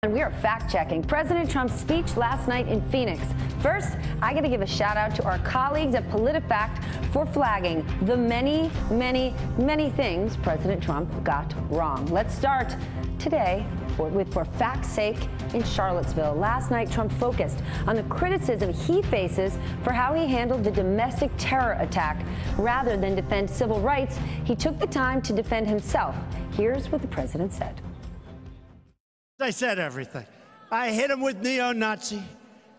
And we are fact-checking President Trump's speech last night in Phoenix. First, I got to give a shout-out to our colleagues at PolitiFact for flagging the many, many, many things President Trump got wrong. Let's start today with For Fact's Sake in Charlottesville. Last night, Trump focused on the criticism he faces for how he handled the domestic terror attack. Rather than defend civil rights, he took the time to defend himself. Here's what the president said. I said everything. I hit him with neo-Nazi.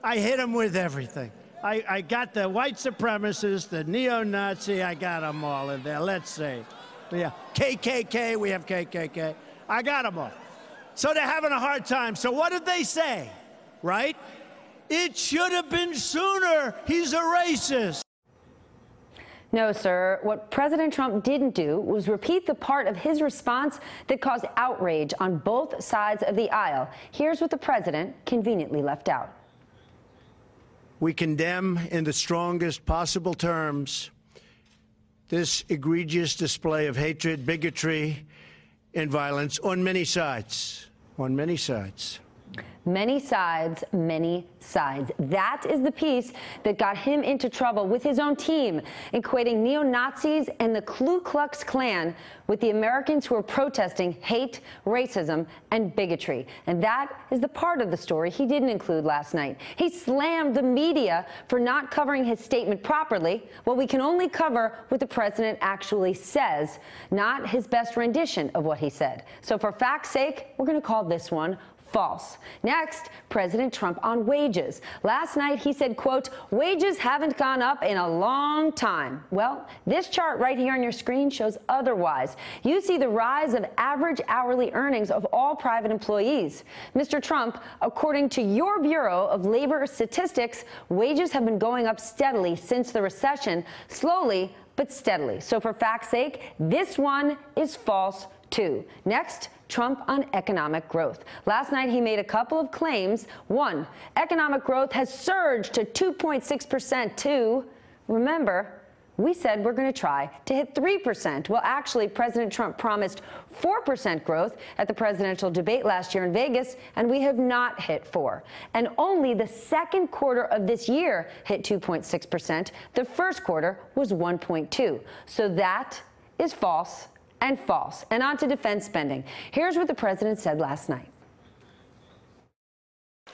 I hit him with everything. I got the white supremacists, the neo-Nazi, I got them all in there. Let's see. Yeah, KKK, we have KKK. I got them all. So they're having a hard time. So what did they say, right? It should have been sooner. He's a racist. No, sir. What President Trump didn't do was repeat the part of his response that caused outrage on both sides of the aisle. Here's what the president conveniently left out. We condemn in the strongest possible terms this egregious display of hatred, bigotry, and violence on many sides. On many sides. Many sides, many sides. That is the piece that got him into trouble with his own team, equating neo-Nazis and the Ku Klux Klan with the Americans who are protesting hate, racism, and bigotry. And that is the part of the story he didn't include last night. He slammed the media for not covering his statement properly. Well, we can only cover what the president actually says, not his best rendition of what he said. So for fact's sake, we're going to call this one false. Next, President Trump on wages. Last night, he said, quote, wages haven't gone up in a long time. Well, this chart right here on your screen shows otherwise. You see the rise of average hourly earnings of all private employees. Mr. Trump, according to your Bureau of Labor Statistics, wages have been going up steadily since the recession, slowly but steadily. So for fact's sake, this one is false too. Next, Trump on economic growth. Last night, he made a couple of claims. One, economic growth has surged to 2.6%. Two, remember, we said we're going to try to hit 3%. Well, actually, President Trump promised 4% growth at the presidential debate last year in Vegas, and we have not hit 4. And only the second quarter of this year hit 2.6%. The first quarter was 1.2. So that is false and false. And on to defense spending. Here's what the president said last night.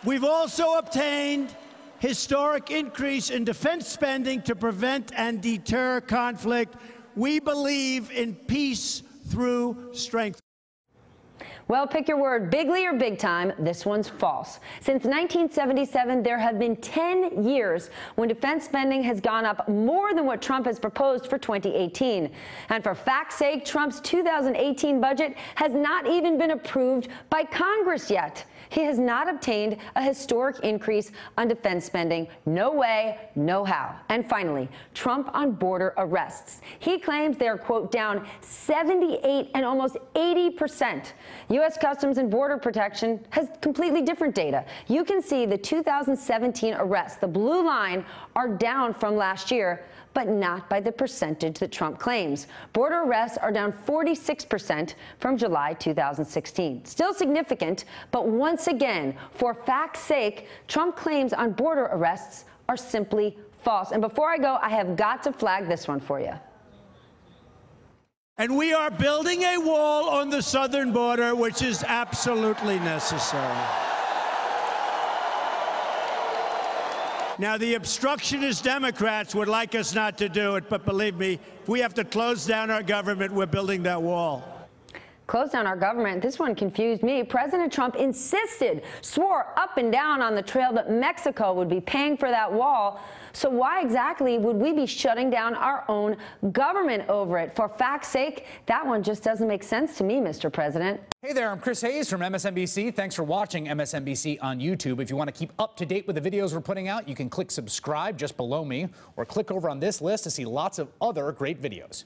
We've also obtained historic increase in defense spending to prevent and deter conflict. We believe in peace through strength. Well, pick your word, bigly or big time. This one's false. Since 1977, there have been 10 years when defense spending has gone up more than what Trump has proposed for 2018. And for fact's sake, Trump's 2018 budget has not even been approved by Congress yet. He has not obtained a historic increase on defense spending. No way, no how. And finally, Trump on border arrests. He claims they're, quote, down 78 and almost 80%. U.S. Customs and Border Protection has completely different data. You can see the 2017 arrests, the blue line, are down from last year, but not by the percentage that Trump claims. Border arrests are down 46% from July 2016. Still significant, but once again, for fact's sake, Trump claims on border arrests are simply false. And before I go, I have got to flag this one for you. And we are building a wall on the southern border, which is absolutely necessary. Now, the obstructionist Democrats would like us not to do it, but believe me, if we have to close down our government, we're building that wall. Close down our government. This one confused me. President Trump swore up and down on the trail that Mexico would be paying for that wall. So why exactly would we be shutting down our own government over it? For fact's sake, that one just doesn't make sense to me, Mr. President. Hey there, I'm Chris Hayes from MSNBC. Thanks for watching MSNBC on YouTube. If you want to keep up to date with the videos we're putting out, you can click subscribe just below me or click over on this list to see lots of other great videos.